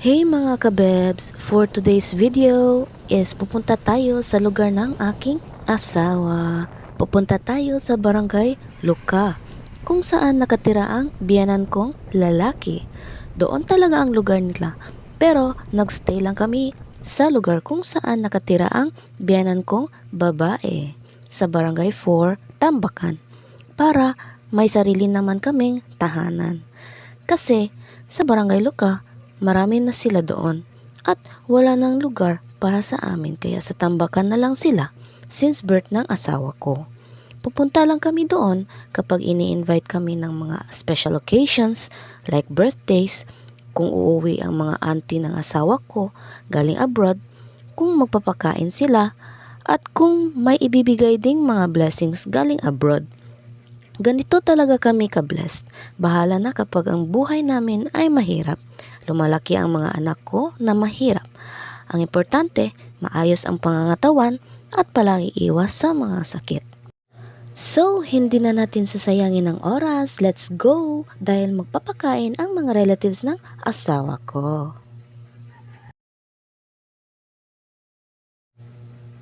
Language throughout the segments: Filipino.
Hey mga kabebs! For today's video is pupunta tayo sa lugar ng aking asawa. Pupunta tayo sa Barangay Luka, kung saan nakatira ang biyanan kong lalaki. Doon talaga ang lugar nila, pero nagstay lang kami sa lugar kung saan nakatira ang biyanan kong babae, sa Barangay 4, Tambakan, para may sarili naman kaming tahanan. Kasi sa Barangay Luka, marami na sila doon at wala nang lugar para sa amin, kaya sa Tambakan na lang sila since birth ng asawa ko. Pupunta lang kami doon kapag ini-invite kami ng mga special occasions like birthdays, kung uuwi ang mga auntie ng asawa ko galing abroad, kung magpapakain sila, at kung may ibibigay ding mga blessings galing abroad. Ganito talaga kami ka-blessed. Bahala na kapag ang buhay namin ay mahirap. Lumalaki ang mga anak ko na mahirap. Ang importante, maayos ang pangangatawan at palagi iwas sa mga sakit. So, hindi na natin sasayangin ang oras. Let's go! Dahil magpapakain ang mga relatives ng asawa ko.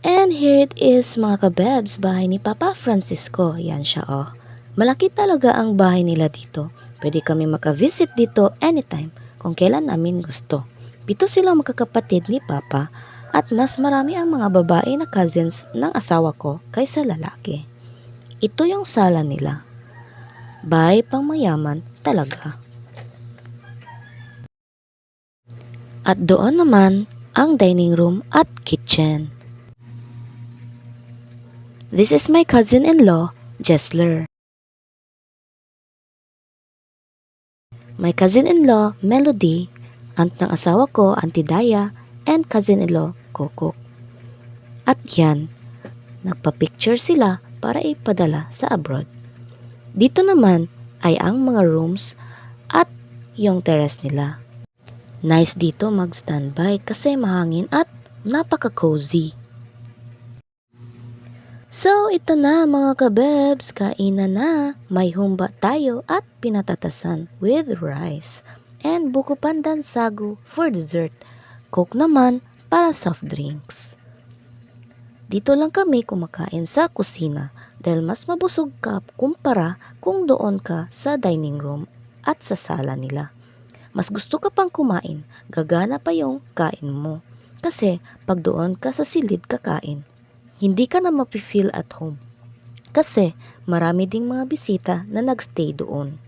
And here it is mga kabebs, bahay ni Papa Francisco. Yan siya oh. Malaki talaga ang bahay nila dito. Pwede kami makavisit dito anytime kung kailan namin gusto. 7 silang magkakapatid ni Papa at mas marami ang mga babae na cousins ng asawa ko kaysa lalaki. Ito yung sala nila. Bahay pang mayaman talaga. At doon naman ang dining room at kitchen. This is my cousin-in-law, Jessler. My cousin-in-law, Melody, aunt ng asawa ko, Auntie Daya, and cousin-in-law, Coco. At yan, nagpa-picture sila para ipadala sa abroad. Dito naman ay ang mga rooms at yung terrace nila. Nice dito mag-standby kasi mahangin at napaka-cozy. So, ito na mga kabebs, kainan na. May humba tayo at pinatatasan with rice. And buko pandan sagu for dessert. Coke naman para soft drinks. Dito lang kami kumakain sa kusina dahil mas mabusog ka kumpara kung doon ka sa dining room at sa sala nila. Mas gusto ka pang kumain, gagana pa yung kain mo. Kasi pag doon ka sa silid kakain, hindi ka na mapifeel at home. Kasi marami ding mga bisita na nagstay doon.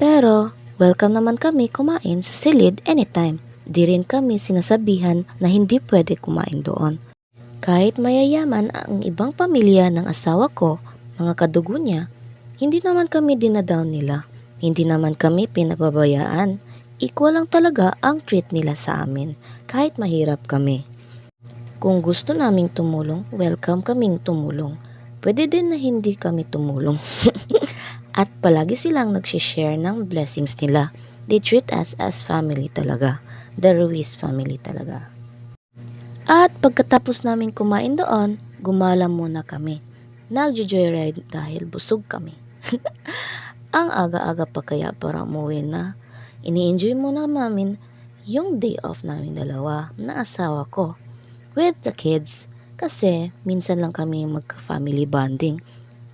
Pero welcome naman kami kumain sa silid anytime. Di rin kami sinasabihan na hindi pwede kumain doon. Kahit mayayaman ang ibang pamilya ng asawa ko, mga kadugo niya, hindi naman kami dinadown nila. Hindi naman kami pinababayaan. Equal lang talaga ang treat nila sa amin kahit mahirap kami. Kung gusto naming tumulong, welcome kaming tumulong. Pwede din na hindi kami tumulong. At palagi silang nagsishare ng blessings nila. They treat us as family talaga. The Ruiz family talaga. At pagkatapos namin kumain doon, gumala muna kami. Nagjo-joyride dahil busog kami. Ang aga-aga pa kaya para umuwi na. Ini-enjoy muna namin yung day off namin dalawa na asawa ko with the kids, kasi minsan lang kami magka-family bonding.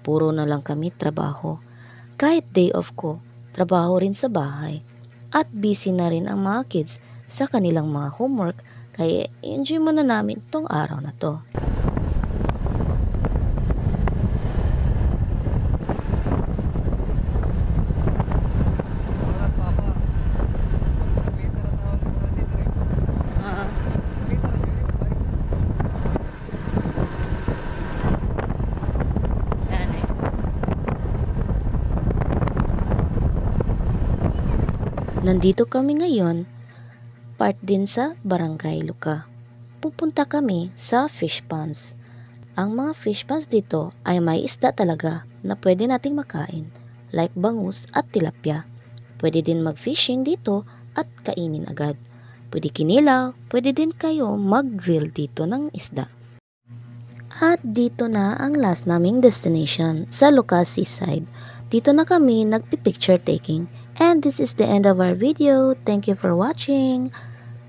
Puro na lang kami trabaho. Kahit day off ko, trabaho rin sa bahay. At busy na rin ang mga kids sa kanilang mga homework, kaya enjoy muna namin tong araw na to. Nandito kami ngayon, part din sa Barangay Luka. Pupunta kami sa fish ponds. Ang mga fish ponds dito ay may isda talaga na pwede nating makain, like bangus at tilapia. Pwede din mag-fishing dito at kainin agad. Pwede kinilaw, pwede din kayo mag-grill dito ng isda. At dito na ang last naming destination, sa Luka Seaside. Dito na kami nagpi-picture taking And this is the end of our video. Thank you for watching.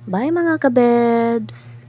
Bye mga kabebs!